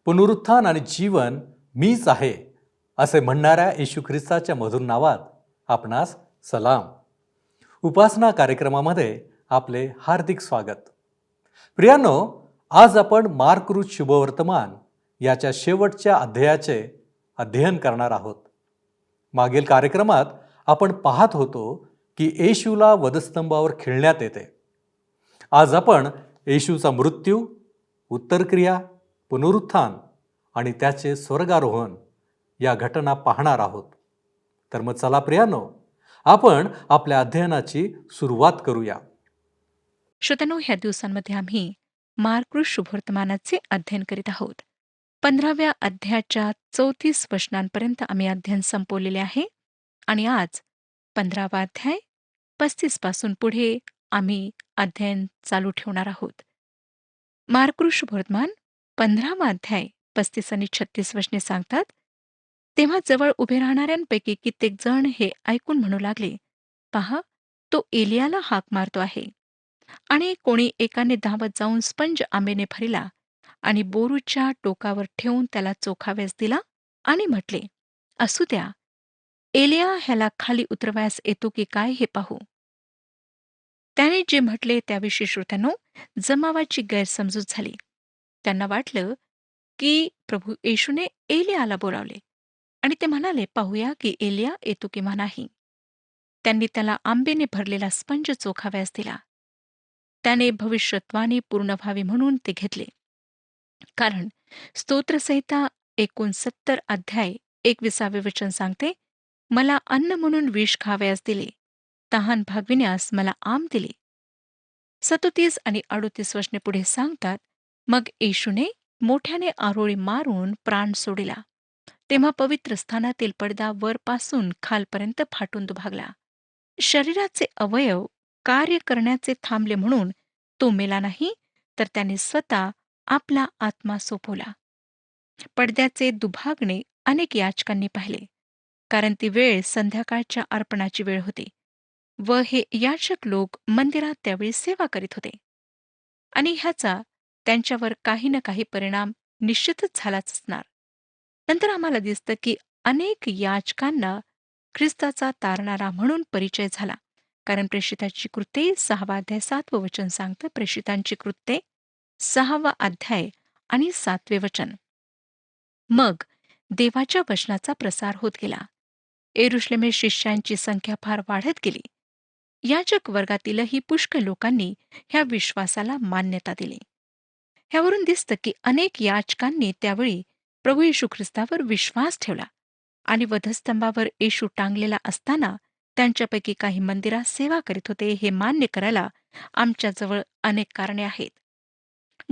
पुनरुत्थान आणि जीवन मीच आहे असे म्हणणाऱ्या येशू ख्रिस्ताच्या मधुर नावात आपणास सलाम. उपासना कार्यक्रमामध्ये आपले हार्दिक स्वागत. प्रियांनो, आज आपण मार्करूत शुभवर्तमान याच्या शेवटच्या अध्यायाचे अध्ययन करणार आहोत. मागील कार्यक्रमात आपण पाहत होतो की येशूला वधस्तंभावर खिळण्यात येते. आज आपण येशूचा मृत्यू, उत्तरक्रिया, पुनरुत्थान आणि त्याचे स्वर्गारोहण या घटना पाहणार आहोत. तर मग चला प्रियांनो, आपण आपल्या अध्ययनाची सुरुवात करूया. श्रोत्यांनो, ह्या दिवसांमध्ये आम्ही मार्करूत शुभवर्तमानाचे अध्ययन करीत आहोत. 15व्या अध्यायाच्या 34 वचनांपर्यंत आम्ही अध्ययन संपवलेले आहे आणि आज 15वा अध्याय 35 पासून पुढे आम्ही अध्ययन चालू ठेवणार आहोत. मार्करूत शुभवर्तमान 15वा अध्याय 35 आणि 36 वचने सांगतात, तेव्हा जवळ उभे राहणाऱ्यांपैकी कित्येक जण हे ऐकून म्हणू लागले, पहा, तो एलियाला हाक मारतो आहे. आणि कोणी एकाने धावत जाऊन स्पंज आंबेने भरला आणि बोरूच्या टोकावर ठेवून त्याला चोखाव्यास दिला आणि म्हटले, असू द्या, एलिया ह्याला खाली उतरवायस येतो की काय हे पाहू. त्याने जे म्हटले त्याविषयी श्रोत्यांनो जमावाची गैरसमजूत झाली. त्यांना वाटलं की प्रभू येशूने एलियाला बोलावले आणि ते म्हणाले, पाहूया की एलिया येतो किंवा नाही. त्यांनी त्याला आंबेने भरलेला स्पंज चोखाव्यास दिला. त्याने भविष्यत्वाणी पूर्ण व्हावी म्हणून ते घेतले. कारण स्तोत्रसंहिता 69 अध्याय 21 वचन सांगते, मला अन्न म्हणून विष खावयास दिले, तहान भागविण्यास मला आंब दिले. 37 आणि 38 वचने पुढे सांगतात, मग येशूने मोठ्याने आरोळी मारून प्राण सोडिला. तेव्हा पवित्र स्थानातील पडदा वरपासून खालपर्यंत फाटून दुभागला. शरीराचे अवयव कार्य करण्याचे थांबले म्हणून तो मेला नाही, तर त्याने स्वतः आपला आत्मा सोपवला. पडद्याचे दुभागणे अनेक याचकांनी पाहिले, कारण ती वेळ संध्याकाळच्या अर्पणाची वेळ होती व हे याचक लोक मंदिरात त्यावेळी सेवा करीत होते. आणि ह्याचा त्यांच्यावर काही ना काही परिणाम निश्चितच झालाच असणार. नंतर आम्हाला दिसतं की अनेक याचकांना ख्रिस्ताचा तारणारा म्हणून परिचय झाला. कारण प्रेषितांची कृत्ये 6वा अध्याय 7वं वचन सांगतं. प्रेषितांची कृत्ये 6वा अध्याय आणि 7वे वचन. मग देवाच्या वचनाचा प्रसार होत गेला. येरुशलेमेत शिष्यांची संख्या फार वाढत गेली. याचक वर्गातीलही पुष्कळ लोकांनी ह्या विश्वासाला मान्यता दिली. ह्यावरून दिसतं की अनेक याचकांनी त्यावेळी प्रभू येशू ख्रिस्तावर विश्वास ठेवला आणि वधस्तंभावर येशू टांगलेला असताना त्यांच्यापैकी काही मंदिरात सेवा करीत होते हे मान्य करायला आमच्याजवळ अनेक कारणे आहेत.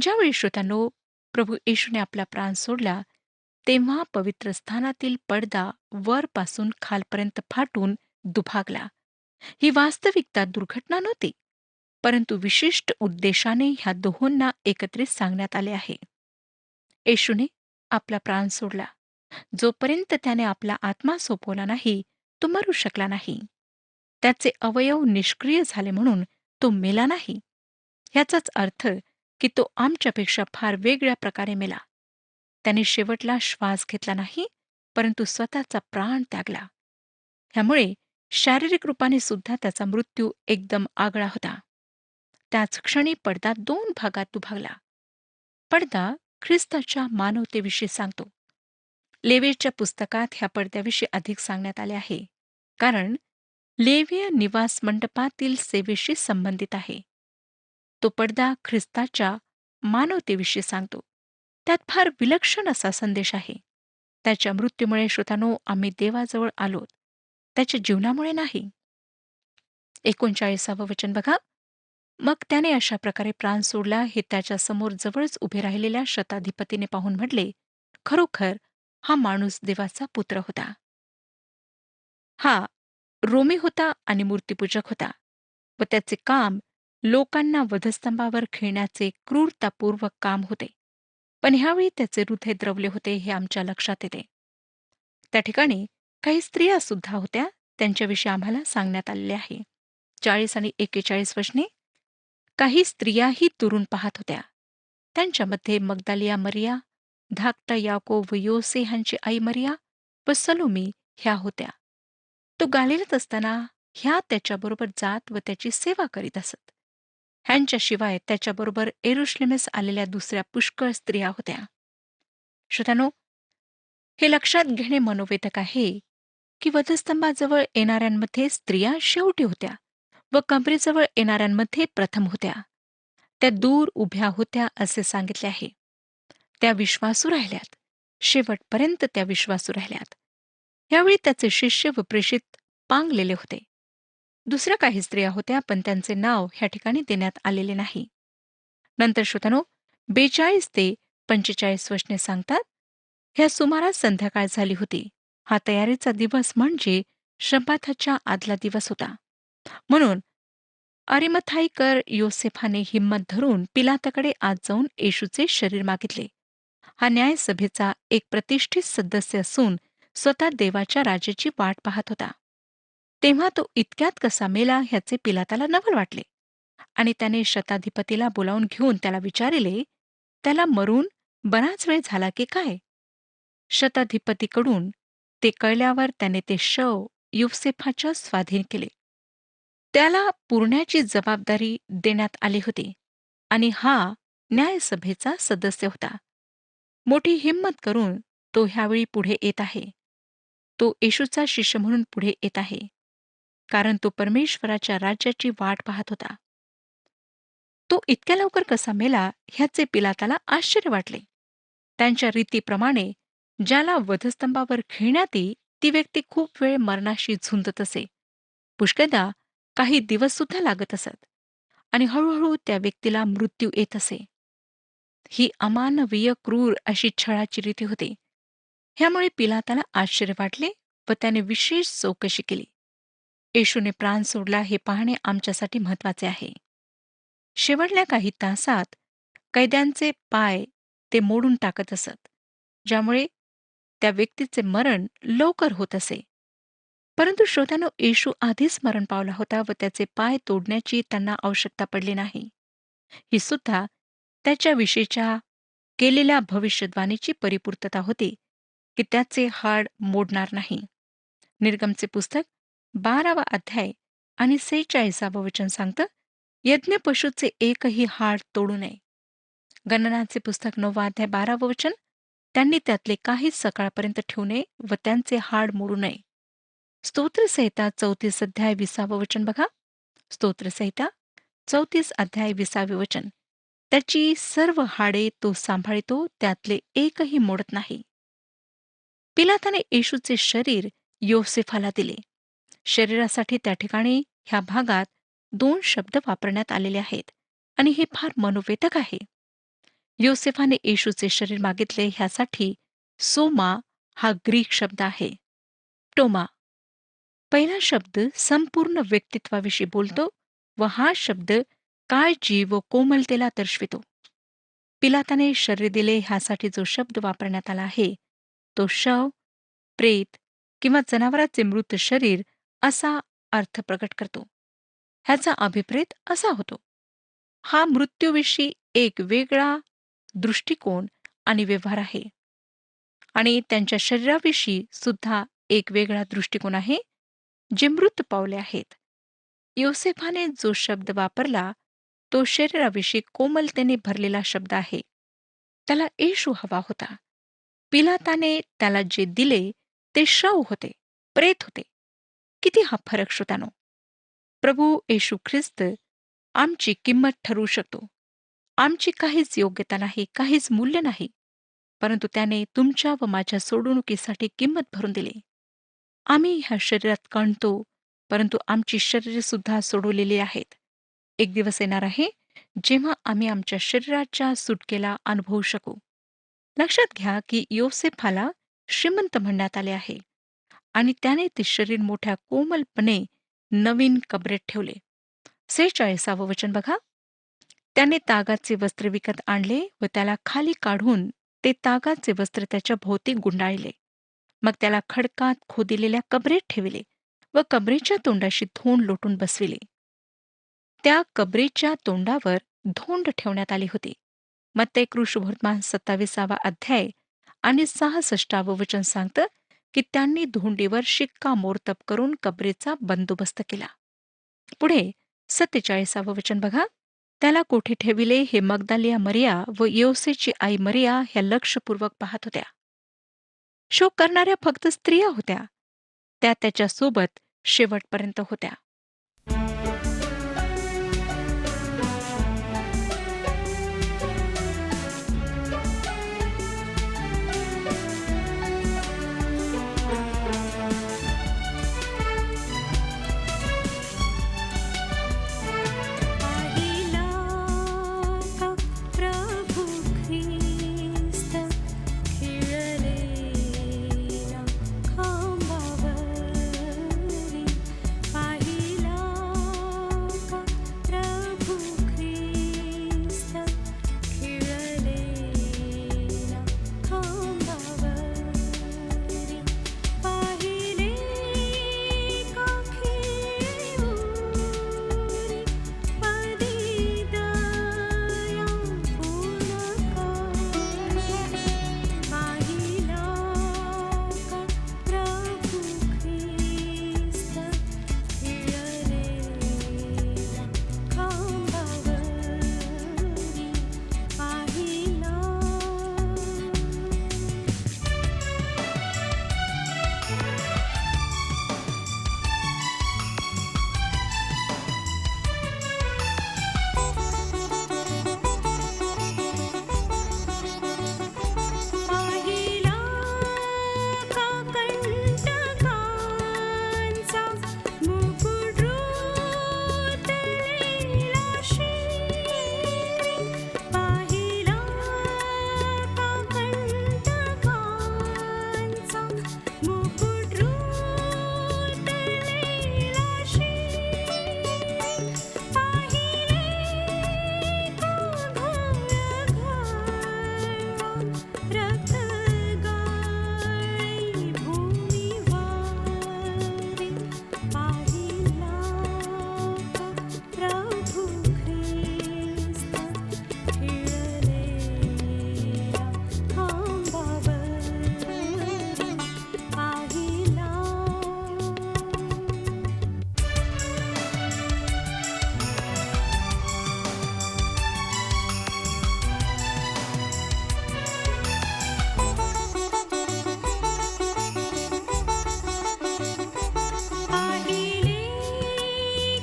ज्यावेळी श्रोत्यांनो प्रभू येशूने आपला प्राण सोडला, तेव्हा पवित्र स्थानातील पडदा वरपासून खालपर्यंत फाटून दुभागला. ही वास्तविकता दुर्घटना नव्हती, परंतु विशिष्ट उद्देशाने ह्या दोहोंना एकत्रित सांगण्यात आले आहे. येशूने आपला प्राण सोडला. जोपर्यंत त्याने आपला आत्मा सोपवला नाही, तो मरू शकला नाही. त्याचे अवयव निष्क्रिय झाले म्हणून तो मेला नाही. ह्याचाच अर्थ की तो आमच्यापेक्षा फार वेगळ्या प्रकारे मेला. त्याने शेवटला श्वास घेतला नाही, परंतु स्वतःचा प्राण त्यागला. ह्यामुळे शारीरिक रूपाने सुद्धा त्याचा मृत्यू एकदम आगळा होता. त्याच क्षणी पडदा 2 भागात दुभागला. पडदा ख्रिस्ताच्या मानवतेविषयी सांगतो. लेवीच्या पुस्तकात ह्या पडद्याविषयी अधिक सांगण्यात आले आहे, कारण लेवीय निवास मंडपातील सेवेशी संबंधित आहे. तो पडदा ख्रिस्ताच्या मानवतेविषयी सांगतो. त्यात फार विलक्षण असा संदेश आहे. त्याच्या मृत्यूमुळे श्रोतांनो आम्ही देवाजवळ आलोत, त्याच्या जीवनामुळे नाही. 39वं वचन बघा. मग त्याने अशा प्रकारे प्राण सोडला हे त्याच्या समोर जवळच उभे राहिलेल्या शताधिपतीने पाहून म्हटले, खरोखर हा माणूस देवाचा पुत्र होता. हा रोमी होता आणि मूर्तीपूजक होता व त्याचे काम लोकांना वधस्तंभावर खेळण्याचे क्रूरतापूर्वक काम होते. पण ह्यावेळी त्याचे हृदय द्रवले होते हे आमच्या लक्षात येते. त्या ठिकाणी काही स्त्रिया सुद्धा होत्या, त्यांच्याविषयी आम्हाला सांगण्यात आलेले आहे. 40 आणि 41 वचने. काही स्त्रियाही दुरून पाहत होत्या. त्यांच्यामध्ये मग्दालिया मरिया, धाकटा याकोब व योसे ह्यांची आई मरिया व सलोमी ह्या होत्या. तो गालिलेत असताना ह्या त्याच्याबरोबर जात व त्याची सेवा करीत असत. ह्यांच्याशिवाय त्याच्याबरोबर एरुश्लेमेस आलेल्या दुसऱ्या पुष्कळ स्त्रिया होत्या. श्रोत्यानो, हे लक्षात घेणे मनोवेधक आहे की वधस्तंभाजवळ येणाऱ्यांमध्ये स्त्रिया शेवटी होत्या व कबरीजवळ येणाऱ्यांमध्ये प्रथम होत्या. त्या दूर उभ्या होत्या असे सांगितले आहे. त्या विश्वासू राहिल्यात. शेवटपर्यंत त्या विश्वासू राहिल्यात. यावेळी त्याचे शिष्य व प्रेषित पांगलेले होते. दुसऱ्या काही स्त्रिया होत्या, पण त्यांचे नाव ह्या ठिकाणी देण्यात आलेले नाही. नंतर श्रोत्यानो, 42 ते 45 वचने सांगतात, ह्या सुमारास संध्याकाळ झाली होती. हा तयारीचा दिवस म्हणजे शब्बाताच्या आदला दिवस होता. म्हणून अरिमथाईकर योसेफाने हिंमत धरून पिलाताकडे आत जाऊन येशूचे शरीर मागितले. हा न्यायसभेचा एक प्रतिष्ठित सदस्य असून स्वतः देवाच्या राजाची वाट पाहत होता. तेव्हा तो इतक्यात कसा मेला ह्याचे पिलाताला नवल वाटले आणि त्याने शताधिपतीला बोलावून घेऊन त्याला विचारिले, त्याला मरून बराच वेळ झाला की काय? शताधिपतीकडून ते कळल्यावर त्याने ते शव योसेफाच्या स्वाधीन केले. त्याला पुरण्याची जबाबदारी देण्यात आली होती आणि हा न्यायसभेचा सदस्य होता. मोठी हिंमत करून तो ह्यावेळी पुढे येत आहे. तो येशूचा शिष्य म्हणून पुढे येत आहे, कारण तो परमेश्वराच्या राज्याची वाट पाहत होता. तो इतक्या लवकर कसा मेला ह्याचे पिलाताला आश्चर्य वाटले. त्यांच्या रीतीप्रमाणे ज्याला वधस्तंभावर खिळण्यात येई ती व्यक्ती खूप वेळ मरणाशी झुंजत असे. पुष्कळदा काही दिवस सुद्धा लागत असत आणि हळूहळू त्या व्यक्तीला मृत्यू येत असे. ही अमानवीय क्रूर अशी छळाची रीती होती. ह्यामुळे पिलाताला आश्चर्य वाटले व त्याने विशेष चौकशी केली. येशूने प्राण सोडला हे पाहणे आमच्यासाठी महत्वाचे आहे. शेवटल्या काही तासात कैद्यांचे पाय ते मोडून टाकत असत, ज्यामुळे त्या व्यक्तीचे मरण लवकर होत असे. परंतु श्रोत्यानो, येशू आधीच मरण पावला होता व त्याचे पाय तोडण्याची त्यांना आवश्यकता पडली नाही. ही सुद्धा त्याच्याविषयीच्या केलेल्या भविष्यद्वाणीची परिपूर्तता होती की त्याचे हाड मोडणार नाही. निर्गमचे पुस्तक 12वा अध्याय आणि 46वा वचन सांगतं, यज्ञपशूचे एकही हाड तोडू नये. गणनाचे पुस्तक 9वा अध्याय 12वं वचन, त्यांनी त्यातले काहीच सकाळपर्यंत ठेवू नये व त्यांचे हाड मोडू नये. स्तोत्रसंहिता 34 अध्याय 20वं वचन बघा. स्तोत्रसंहिता 34 अध्याय 20वे वचन, त्याची सर्व हाडे तो सांभाळितो, त्यातले एकही मोडत नाही. पिलाताने येशूचे शरीर योसेफाला दिले. शरीरासाठी त्या ठिकाणी ह्या भागात 2 शब्द वापरण्यात आलेले आहेत आणि हे फार मनोवेधक आहे. योसेफाने येशूचे शरीर मागितले ह्यासाठी सोमा हा ग्रीक शब्द आहे. टोमा पहिला शब्द संपूर्ण व्यक्तित्वाविषयी बोलतो व हा शब्द काळजी व कोमलतेला दर्शवितो. पिलाताने शरीर दिले ह्यासाठी जो शब्द वापरण्यात आला आहे तो शव, प्रेत किंवा जनावराचे मृत शरीर असा अर्थ प्रकट करतो. ह्याचा अभिप्रेत असा होतो, हा मृत्यूविषयी एक वेगळा दृष्टिकोन आणि व्यवहार आहे आणि त्यांच्या शरीराविषयी सुद्धा एक वेगळा दृष्टिकोन आहे जे मृत पावले आहेत. योसेफाने जो शब्द वापरला तो शरीराविषयी कोमलतेने भरलेला शब्द आहे. त्याला येशू हवा होता. पिलाताने त्याला जे दिले ते शव होते, प्रेत होते. किती हा फरक श्रोत्यानो! प्रभू येशू ख्रिस्त आमची किंमत ठरवू शकतो. आमची काहीच योग्यता नाही, काहीच मूल्य नाही, परंतु त्याने तुमच्या व माझ्या सोडवणुकीसाठी किंमत भरून दिली. आम्ही ह्या शरीरात कणतो, परंतु आमची शरीरे सुद्धा सोडवलेली आहेत. एक दिवस येणार आहे जेव्हा आम्ही आमच्या शरीराच्या सुटकेला अनुभवू शकू. लक्षात घ्या की योसेफाला श्रीमंत म्हणण्यात आले आहे आणि त्याने ते शरीर मोठ्या कोमलपणे नवीन कबरेत ठेवले. 46वं वचन बघा. त्याने तागाचे वस्त्र विकत आणले व त्याला खाली काढून ते तागाचे वस्त्र त्याच्या भोवती गुंडाळले. मग त्याला खडकात खोदिलेल्या कबरेत ठेविले व कबरेच्या तोंडाशी धोंड लोटून बसविले. त्या कबरेच्या तोंडावर धोंड ठेवण्यात आली होती. मत्ते कृष्णवर्तमान 27वा अध्याय आणि 66वं वचन सांगतं की त्यांनी धुंडीवर शिक्कामोर्तब करून कबरेचा बंदोबस्त केला. पुढे 47वं वचन बघा. त्याला कोठे ठेविले हे मगदालिया मरिया व योसेची आई मरिया ह्या लक्षपूर्वक पाहत होत्या. शोक करणाऱ्या फक्त स्त्रिया होत्या. त्या त्याच्यासोबत शेवटपर्यंत होत्या. पाहिला का प्रभू ख्रिस्त खिळलेला खांबावरी. पाहिला का प्रभू ख्रिस्त खिळलेला खांबावरी. पाहिले का खिळवून पदी दया पूर्ण कर. पाहिला का प्रभू ख्रिस्त खिळलेला खांबावरी. पाहिला. पाहिला का कंटकांचा मुकुट रुतलेला शिरी. पाहिला का कंटकांचा मुकुट रुतलेला शिरी. पाहिले का रक्त गाळी भूमीवारी. पाहिला का प्रभू ख्रिस्त खिळलेला खांबावरी. पाहिला. पाहिले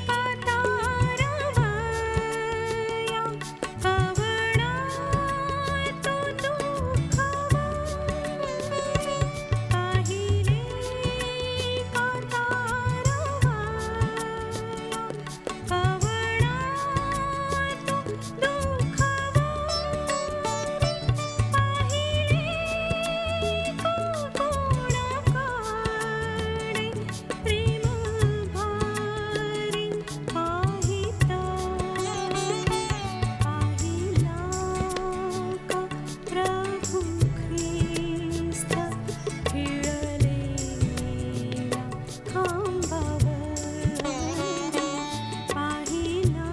का तारवया कवनात दुःखवारी. पाहिले का तारवया कवनात दुःखवारी. पाहिले का कोणाकडे प्रेम भारी पाहिता. पाहिला का प्रभू ख्रिस्त खिळलेला खांबावरी. पाहिला.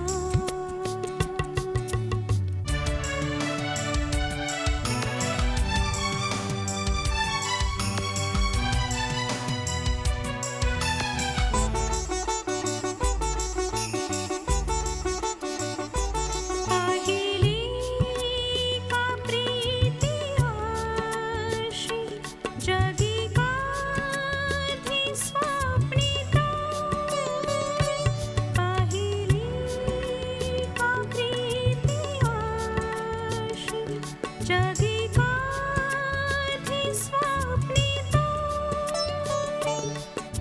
पाहिली का प्रीती अशी जगी कधी स्वप्नित. पाहिली का प्रीती अशी जगी कधी स्वप्नित.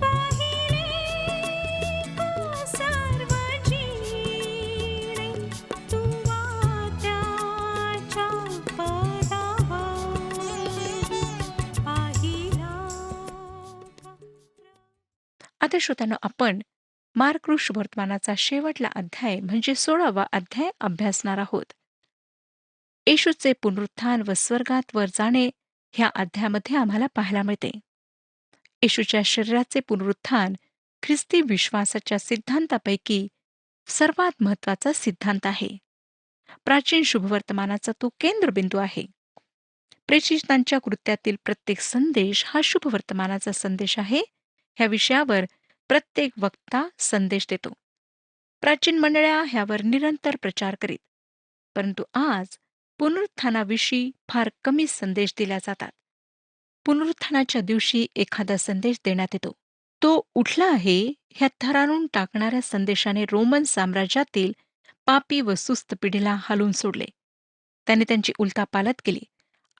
पाहिले का सर्व जीणे तुवा त्याच्या पदावर. पाहिला का. आता श्रोत्यानो, आपण मार्क वर्तमानाचा शेवटला अध्याय म्हणजे 16वा अध्याय अभ्यासणार आहोत. येशूचे पुनरुत्थान व स्वर्गात वर जाणे ह्या अध्यायामध्ये आम्हाला पाहायला मिळते. येशूच्या शरीराचे पुनरुत्थान ख्रिस्ती विश्वासाच्या सिद्धांतापैकी सर्वात महत्वाचा सिद्धांत आहे. प्राचीन शुभवर्तमानाचा तो केंद्रबिंदू आहे. प्रेषितांच्या कृत्यातील प्रत्येक संदेश हा शुभवर्तमानाचा संदेश आहे. ह्या विषयावर प्रत्येक वक्ता संदेश देतो. प्राचीन मंडळ्या ह्यावर निरंतर प्रचार करीत, परंतु आज पुनरुत्थानाविषयी फार कमी संदेश दिल्या जातात. पुनरुत्थानाच्या दिवशी एखादा संदेश देण्यात येतो. तो उठला आहे ह्या थरारून टाकणाऱ्या संदेशाने रोमन साम्राज्यातील पापी व सुस्त पिढीला हालून सोडले. त्याने त्यांची उलथापालथ केली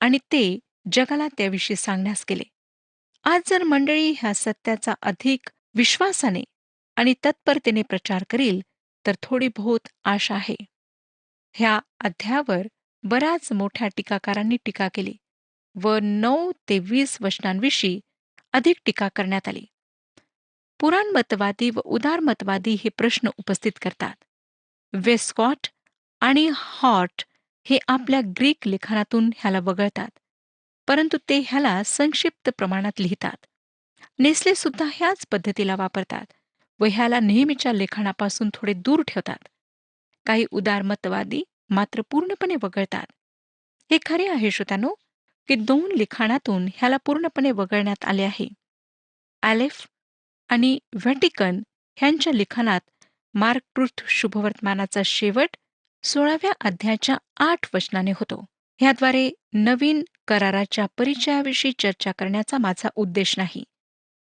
आणि ते जगाला त्याविषयी सांगण्यास गेले. आज जर मंडळी ह्या सत्याचा अधिक विश्वासाने आणि तत्परतेने प्रचार करील तर थोडी बहुत आशा आहे. ह्या अध्यायावर बऱ्याच मोठ्या टीकाकारांनी टीका केली व 9 ते 20 वचनांविषयी अधिक टीका करण्यात आली. पुराणमतवादी व उदारमतवादी हे प्रश्न उपस्थित करतात. वेस्कॉट आणि हॉट हे आपल्या ग्रीक लेखनातून ह्याला वगळतात, परंतु ते ह्याला संक्षिप्त प्रमाणात लिहितात. नेस्ले सुद्धा ह्याच पद्धतीला वापरतात व ह्याला नेहमीच्या लेखनापासून थोडे दूर ठेवतात. काही उदारमतवादी मात्र पूर्णपणे वगळतात. हे खरे आहे श्रोत्यानो की 2 लिखाणातून ह्याला पूर्णपणे वगळण्यात आले आहे. ॲलेफ आणि व्हॅटिकन ह्यांच्या लिखाणात मार्क ट्रुथ शुभवर्तमानाचा शेवट 16व्या अध्यायाच्या 8 वचनाने होतो. ह्याद्वारे नवीन कराराच्या परिचयाविषयी चर्चा करण्याचा माझा उद्देश नाही,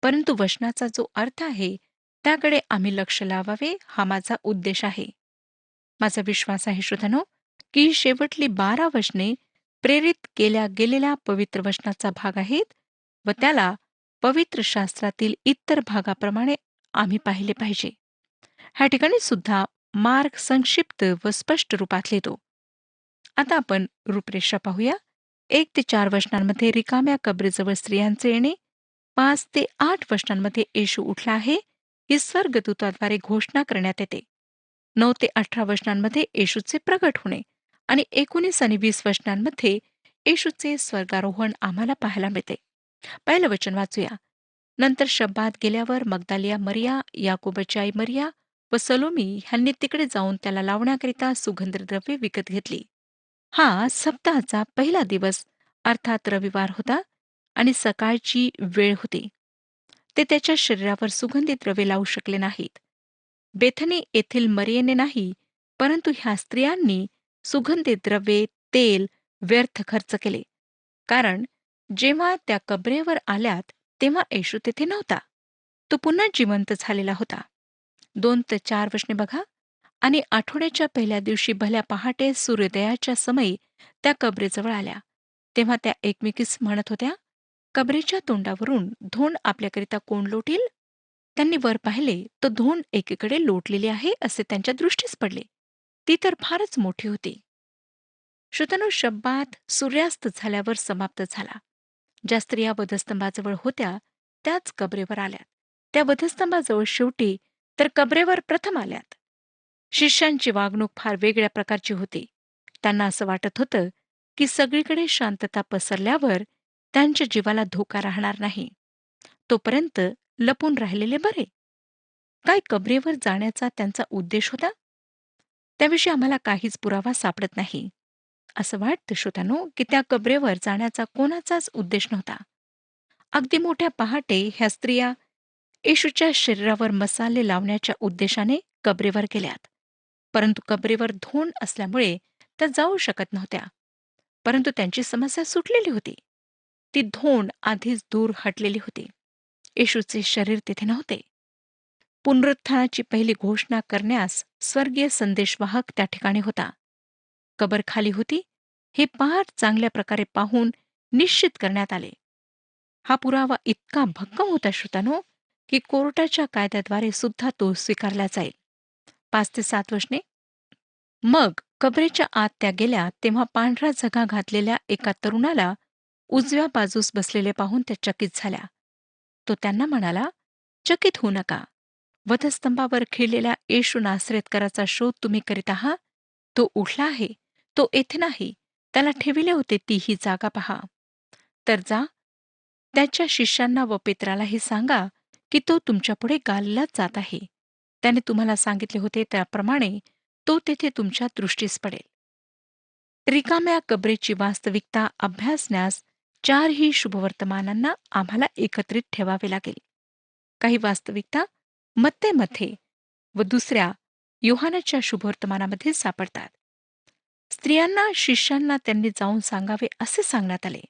परंतु वचनाचा जो अर्थ आहे त्याकडे आम्ही लक्ष लावावे हा माझा उद्देश आहे. माझा विश्वास आहे श्रोत्यानो की ही शेवटली 12 वचने प्रेरित केल्या गेलेल्या पवित्र वचनाचा भाग आहेत व त्याला पवित्र शास्त्रातील इतर भागाप्रमाणे आम्ही पाहिले पाहिजे. ह्या ठिकाणी सुद्धा मार्क संक्षिप्त व स्पष्ट रूपात लिहितो. आता आपण रूपरेषा पाहूया. 1 ते 4 वचनांमध्ये रिकाम्या कबरेजवळ स्त्रियांचे येणे, 5 ते 8 वचनांमध्ये येशू उठला आहे ही स्वर्गदूताद्वारे घोषणा करण्यात येते. 9 ते 18 वचनांमध्ये येशूचे प्रगट होणे आणि 19 आणि 20 वचनांमध्ये येशूचे स्वर्गारोहण आम्हाला पाहायला मिळते. पहिलं वचन वाचूया. नंतर शब्बात गेल्यावर मगदालिया मरिया, याकोबाची आई मरिया व सलोमी ह्यांनी तिकडे जाऊन त्याला लावण्याकरिता सुगंधद्रव्ये विकत घेतली. हा सप्ताहाचा पहिला दिवस अर्थात रविवार होता आणि सकाळची वेळ होती. ते त्याच्या शरीरावर सुगंधित द्रव्ये लावू शकले नाहीत. बेथनी येथील मरियेने नाही, परंतु ह्या स्त्रियांनी सुगंधित द्रव्ये, तेल व्यर्थ खर्च केले. कारण जेव्हा त्या कबरेवर आल्यात तेव्हा येशू तेथे नव्हता. तो पुन्हा जिवंत झालेला होता. 2 ते 4 वचने बघा. आणि आठवड्याच्या पहिल्या दिवशी भल्या पहाटे सूर्योदयाच्या समयी त्या कबरेजवळ आल्या. तेव्हा त्या एकमेकीस म्हणत होत्या, कबरेच्या तोंडावरून धोंड आपल्याकरिता कोण लोटील? त्यांनी वर पाहिले तर धोंड एकीकडे लोटलेली आहे असे त्यांच्या दृष्टीस पडले. ती तर फारच मोठी होती. श्रोत्यानो, शब्बात सूर्यास्त झाल्यावर समाप्त झाला. ज्या स्त्रिया वधस्तंभाजवळ होत्या त्याच कबरेवर आल्यात. त्या वधस्तंभाजवळ शेवटी तर कबरेवर प्रथम आल्यात. शिष्यांची वागणूक फार वेगळ्या प्रकारची होती. त्यांना असं वाटत होतं की सगळीकडे शांतता पसरल्यावर त्यांच्या जीवाला धोका राहणार नाही, तोपर्यंत लपून राहिलेले बरे. काय कबरेवर जाण्याचा त्यांचा उद्देश होता? त्याविषयी आम्हाला काहीच पुरावा सापडत नाही. असं वाटतं श्रोत्यानो की त्या कबरेवर जाण्याचा कोणाचाच उद्देश नव्हता. अगदी मोठ्या पहाटे ह्या स्त्रिया येशूच्या शरीरावर मसाले लावण्याच्या उद्देशाने कबरेवर गेल्यात. परंतु कबरेवर धोंड असल्यामुळे त्या जाऊ शकत नव्हत्या. परंतु त्यांची समस्या सुटलेली होती. ती धोंड आधीच दूर हटलेली होती. येशूचे शरीर तेथे नव्हते. पुनरुत्थानाची पहिली घोषणा करण्यास स्वर्गीय संदेशवाहक त्या ठिकाणी होता. कबर खाली होती हे फार चांगल्या प्रकारे पाहून निश्चित करण्यात आले. हा पुरावा इतका भक्कम होता श्रोत्यानो की कोर्टाच्या कायद्याद्वारे सुद्धा तो स्वीकारला जाईल. 5 ते 7 वचने. मग कबरेच्या आत त्या गेल्या तेव्हा पांढरा झगा घातलेल्या एका तरुणाला उजव्या बाजूस बसलेले पाहून त्या चकित झाल्या. तो त्यांना म्हणाला, चकित होऊ नका. वधस्तंभावर खिळलेल्या येशू नासरेतकराचा शोध तुम्ही करीत आहात. तो उठला आहे, तो येथे नाही. त्याला ठेविले होते ती ही जागा पहा. तर जा, त्याच्या शिष्यांना व पेत्राला हे सांगा की तो तुमच्यापुढे गालिलात जात आहे. त्याने तुम्हाला सांगितले होते त्याप्रमाणे तो तेथे तुमच्या दृष्टीस पडेल. रिकाम्या कबरेची वास्तविकता अभ्यासण्यास चारही शुभवर्तमानांना आम्हाला एकत्रित ठेवावे लागेल. काही वास्तविकता मत्तेमध्ये व दुसऱ्या योहानाच्या शुभवर्तमानामध्ये सापडतात. स्त्रियांना शिष्यांना त्यांनी जाऊन सांगावे असे सांगण्यात आले.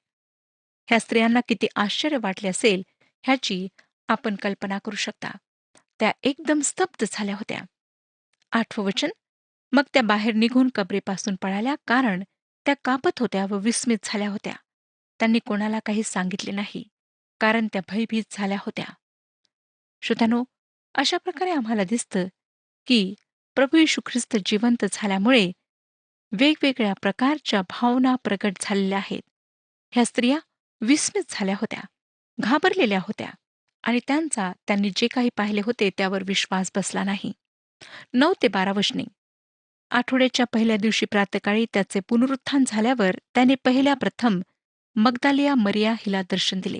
ह्या स्त्रियांना किती आश्चर्य वाटले असेल ह्याची आपण कल्पना करू शकता. त्या एकदम स्तब्ध झाल्या होत्या. 8वं वचन, मग त्या बाहेर निघून कबरेपासून पळाल्या, कारण त्या कापत होत्या व विस्मित झाल्या होत्या. त्यांनी कोणाला काही सांगितले नाही, कारण त्या भयभीत झाल्या होत्या. श्रोत्यानो, अशा प्रकारे आम्हाला दिसतं की प्रभू येशू ख्रिस्त जिवंत झाल्यामुळे वेगवेगळ्या प्रकारच्या भावना प्रकट झालेल्या आहेत. ह्या स्त्रिया विस्मित झाल्या होत्या, घाबरलेल्या होत्या आणि त्यांनी जे काही पाहिले होते त्यावर विश्वास बसला नाही. 9 ते 12 वचने. आठवड्याच्या पहिल्या दिवशी प्रातःकाळी त्याचे पुनरुत्थान झाल्यावर त्याने पहिल्या प्रथम मग्दालिया मरिया हिला दर्शन दिले.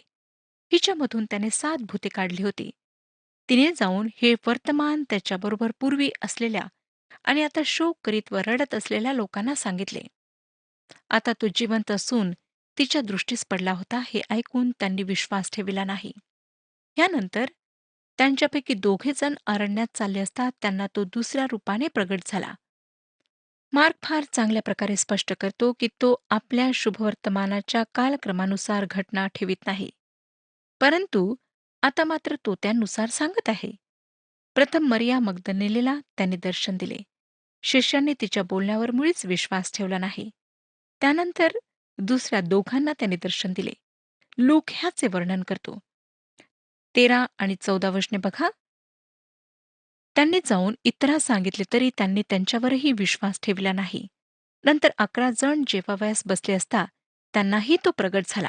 हिच्यामधून त्याने 7 भूते काढली होती. तिने जाऊन हे वर्तमान त्याच्याबरोबर पूर्वी असलेल्या आणि आता शोक करीत व रडत असलेल्या लोकांना सांगितले. आता तो जिवंत असून तिच्या दृष्टीस पडला होता हे ऐकून त्यांनी विश्वास ठेविला नाही. यानंतर त्यांच्यापैकी 2 जण अरण्यात चालले असता त्यांना तो दुसऱ्या रूपाने प्रगट झाला. मार्क फार चांगल्या प्रकारे स्पष्ट करतो की तो आपल्या शुभवर्तमानाच्या कालक्रमानुसार घटना ठेवित नाही, परंतु आता मात्र तो त्यानुसार सांगत आहे. प्रथम मरिया मग्दलेनेला त्याने दर्शन दिले. शिष्यांनी तिच्या बोलण्यावर मुळीच विश्वास ठेवला नाही. त्यानंतर दुसऱ्या 2घांना त्याने दर्शन दिले. लूक ह्याचे वर्णन करतो. 13 आणि 14 वचने बघा. त्यांनी जाऊन इतरांस सांगितले तरी त्यांनी त्यांच्यावरही विश्वास ठेवला नाही. नंतर 11 जण जेवावयास बसले असता त्यांनाही तो प्रगट झाला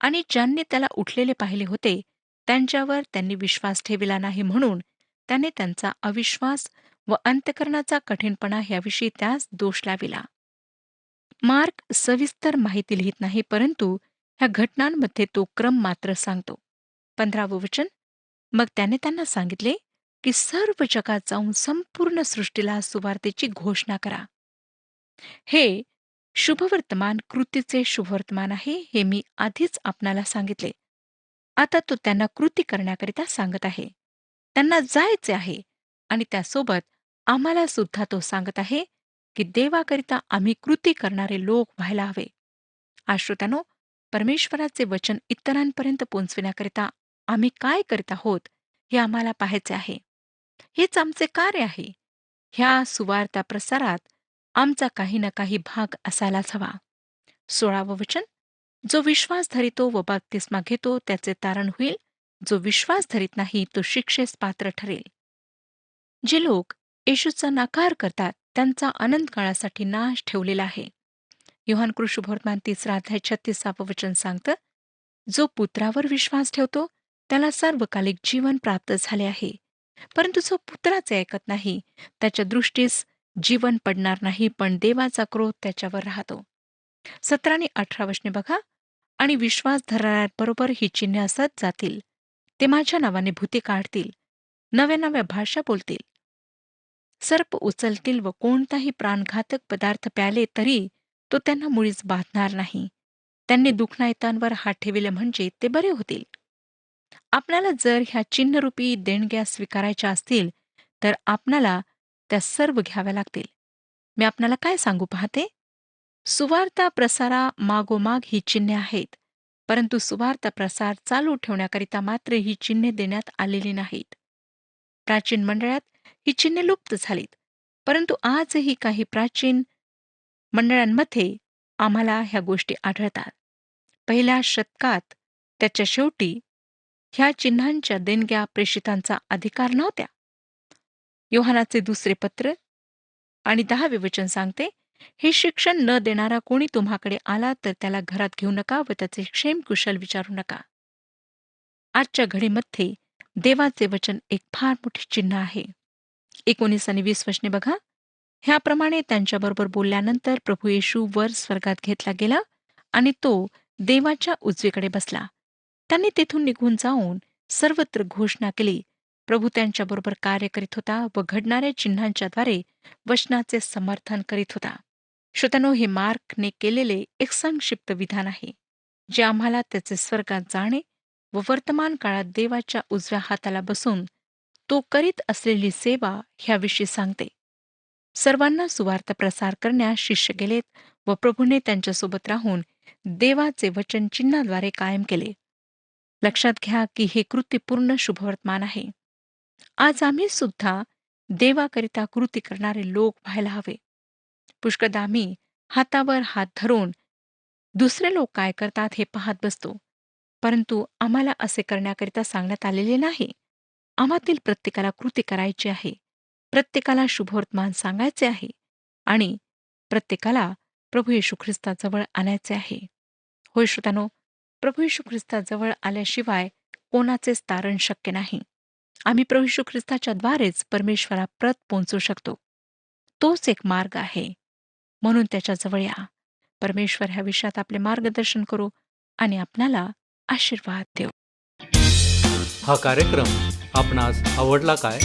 आणि ज्यांनी त्याला उठलेले पाहिले होते त्यांच्यावर त्यांनी विश्वास ठेविला नाही, म्हणून त्याने त्यांचा अविश्वास व अंतःकरणाचा कठीणपणा याविषयी त्यास दोष लाविला. मार्क सविस्तर माहिती लिहित नाही, परंतु ह्या घटनांमध्ये तो क्रम मात्र सांगतो. 15वं वचन, मग त्याने त्यांना सांगितले की सर्व जगात जाऊन संपूर्ण सृष्टीला सुवार्तेची घोषणा करा. हे शुभवर्तमान कृतीचे शुभवर्तमान आहे, हे मी आधीच आपणाला सांगितले. आता तो त्यांना कृती करण्याकरिता सांगत आहे. त्यांना जायचे आहे आणि त्यासोबत आम्हाला सुद्धा तो सांगत आहे की देवाकरिता आम्ही कृती करणारे लोक व्हायला हवे. श्रोत्यानो, परमेश्वराचे वचन इतरांपर्यंत पोहोचविण्याकरिता आम्ही काय करीत आहोत हे आम्हाला पाहायचे आहे. हेच आमचे कार्य आहे. ह्या सुवार्ता प्रसारात आमचा काही ना काही भाग असायलाच हवा. 16वं वचन, जो विश्वास धरितो व बप्तिस्मा घेतो त्याचे तारण होईल. जो विश्वास धरीत नाही तो शिक्षेस पात्र ठरेल. जे लोक येशूचा नकार करतात त्यांचा अनंत काळासाठी नाश ठेवलेला आहे. योहान शुभवर्तमान 3 अध्याय 36 वचन सांगतं, जो पुत्रावर विश्वास ठेवतो त्याला सार्वकालिक जीवन प्राप्त झाले आहे. परंतु जो पुत्राचे ऐकत नाही त्याच्या दृष्टीस जीवन पडणार नाही, पण देवाचा क्रोध त्याच्यावर राहतो. 17 आणि 18 वचने बघा. आणि विश्वास धरणाऱ्यांबरोबर ही चिन्हे असत जातील. ते माझ्या नावाने भूते काढतील, नव्या नव्या भाषा बोलतील, सर्प उचलतील व कोणताही प्राणघातक पदार्थ प्याले तरी तो त्यांना मुळीच बाधणार नाही. त्यांनी दुखनायतांवर हात ठेविले म्हणजे ते बरे होतील. आपल्याला जर ह्या चिन्हरूपी देणग्या स्वीकारायच्या असतील तर आपणाला त्या सर्व घ्याव्या लागतील. मी आपणाला काय सांगू पाहते? सुवार्ता प्रसारा मागोमाग ही चिन्हे आहेत, परंतु सुवार्ता प्रसार चालू ठेवण्याकरिता मात्र ही चिन्हे देण्यात आलेली नाहीत. प्राचीन मंडळात ही चिन्हे लुप्त झालीत, परंतु आजही काही प्राचीन मंडळांमध्ये आम्हाला ह्या गोष्टी आढळतात. पहिल्या शतकात त्याच्या शेवटी ह्या चिन्हांच्या देणग्या प्रेषितांचा अधिकार नव्हत्या. योहानाचे 2 पत्र आणि 10वे वचन सांगते, हे शिक्षण न देणारा कोणी तुम्हाकडे आला तर त्याला घरात घेऊ नका व त्याचे क्षेमकुशल विचारू नका. आजच्या घडीमध्ये देवाचे वचन एक फार मोठे चिन्ह आहे. 19 आणि 20 वचने बघा. ह्याप्रमाणे त्यांच्याबरोबर बोलल्यानंतर प्रभू येशू वर स्वर्गात घेतला गेला आणि तो देवाच्या उजवीकडे बसला. त्यांनी तेथून निघून जाऊन सर्वत्र घोषणा केली. प्रभू त्यांच्याबरोबर कार्य करीत होता व घडणाऱ्या चिन्हांच्याद्वारे वचनाचे समर्थन करीत होता. श्रोत्यानो, हे मार्कने केलेले एक संक्षिप्त विधान आहे, जे आम्हाला त्याचे स्वर्गात जाणे व वर्तमान काळात देवाच्या उजव्या हाताला बसून तो करीत असलेली सेवा ह्याविषयी सांगते. सर्वांना सुवार्थ प्रसार करण्यास शिष्य गेलेत व प्रभूने त्यांच्यासोबत राहून देवाचे वचन चिन्हाद्वारे कायम केले. लक्षात घ्या की हे कृती पूर्ण शुभवर्तमान आहे. आज आम्ही सुद्धा देवाकरिता कृती करणारे लोक व्हायला हवे. पुष्कळदा आम्ही हातावर हात धरून दुसरे लोक काय करतात हे पाहत बसतो, परंतु आम्हाला असे करण्याकरिता सांगण्यात आलेले नाही. आम्हातील प्रत्येकाला कृती करायची आहे, प्रत्येकाला शुभवर्तमान सांगायचे आहे आणि प्रत्येकाला प्रभू येशू ख्रिस्ताजवळ आणायचे आहे. होय श्रोत्यानो, प्रभू येशू ख्रिस्ताजवळ आल्याशिवाय कोणाचेच तारण शक्य नाही. आम्ही प्रभू येशू ख्रिस्ताच्या द्वारेच परमेश्वराप्रत पोहोचू शकतो. तोच एक मार्ग आहे. म्हणून त्याच्याजवळ या. परमेश्वर ह्या विषयात आपले मार्गदर्शन करू आणि आपणाला आशीर्वाद देऊ. हा कार्यक्रम आपणास आवडला काय?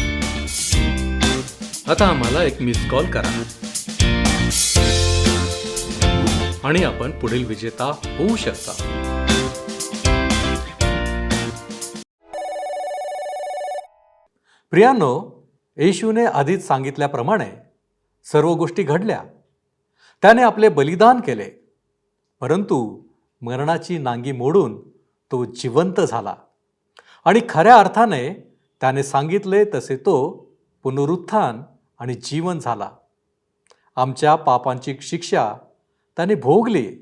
आता आम्हाला एक मिस कॉल करा आणि आपण पुढील विजेता होऊ शकता. प्रियांनो, येशूने आधीच सांगितल्याप्रमाणे सर्व गोष्टी घडल्या. त्याने आपले बलिदान केले, परंतु मरणाची नांगी मोडून तो जिवंत झाला आणि खऱ्या अर्थाने त्याने सांगितले तसे तो पुनरुत्थान आणि जीवन झाला. आमच्या पापांची शिक्षा त्याने भोगली,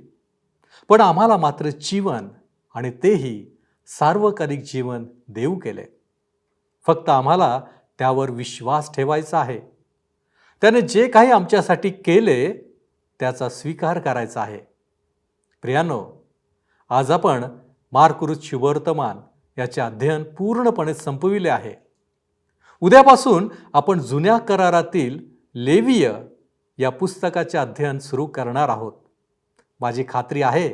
पण आम्हाला मात्र जीवन आणि तेही सार्वकालिक जीवन देऊ केले. फक्त आम्हाला त्यावर विश्वास ठेवायचा आहे. त्याने जे काही आमच्यासाठी केले त्याचा स्वीकार करायचा आहे. प्रियांनो, आज आपण मार्कुस शुभवर्तमान याचे अध्ययन पूर्णपणे संपविले आहे. उद्यापासून आपण जुन्या करारातील लेवीय या पुस्तकाचे अध्ययन सुरू करणार आहोत. माझी खात्री आहे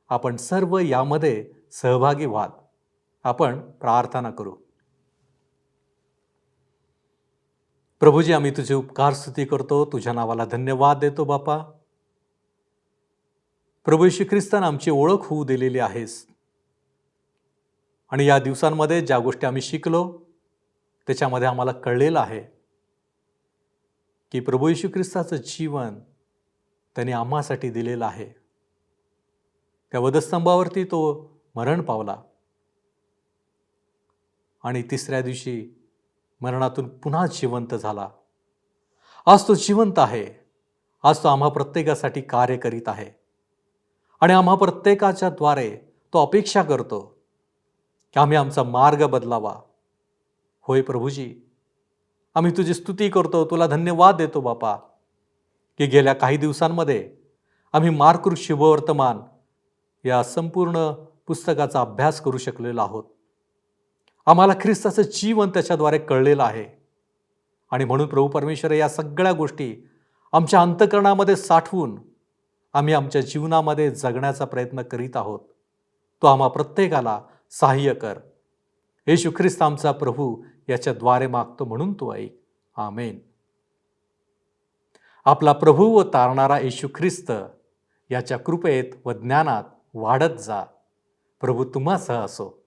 आपण सर्व यामध्ये सहभागी व्हाल. आपण प्रार्थना करू. प्रभूजी, आम्ही तुझे उपकार स्तुती करतो, तुझ्या नावाला धन्यवाद देतो बापा. प्रभू येशू ख्रिस्ताने आमची ओळख होऊ दिलेली आहेस आणि या दिवसांमध्ये ज्या गोष्टी आम्ही शिकलो त्याच्यामध्ये आम्हाला कळलेलं आहे की प्रभू येशू ख्रिस्ताचं जीवन त्याने आम्हासाठी दिलेलं आहे. त्या वधस्तंभावरती तो मरण पावला आणि तिसऱ्या दिवशी मरणातून पुन्हा जिवंत झाला. आज तो जिवंत आहे. आज तो आम्हा प्रत्येकासाठी कार्य करीत आहे आणि आम्हा प्रत्येकाच्या द्वारे तो अपेक्षा करतो की आम्ही आमचा मार्ग बदलावा. होय प्रभूजी, आम्ही तुझी स्तुती करतो, तुला धन्यवाद देतो बापा की गेल्या काही दिवसांमध्ये आम्ही मार्कुस शुभवर्तमान या संपूर्ण पुस्तकाचा अभ्यास करू शकलेलो आहोत. आम्हाला ख्रिस्ताचं जीवन त्याच्याद्वारे कळलेलं आहे आणि म्हणून प्रभू परमेश्वर या सगळ्या गोष्टी आमच्या अंतःकरणामध्ये साठवून आम्ही आमच्या जीवनामध्ये जगण्याचा प्रयत्न करीत आहोत. तो आम्हा प्रत्येकाला सहाय्य कर. येशू ख्रिस्त आमचा प्रभू याच्याद्वारे मागतो म्हणून तो ऐक. आमेन. आपला प्रभू व तारणारा येशू ख्रिस्त याच्या कृपेत व ज्ञानात वाढत जा. प्रभू तुम्हासह असो.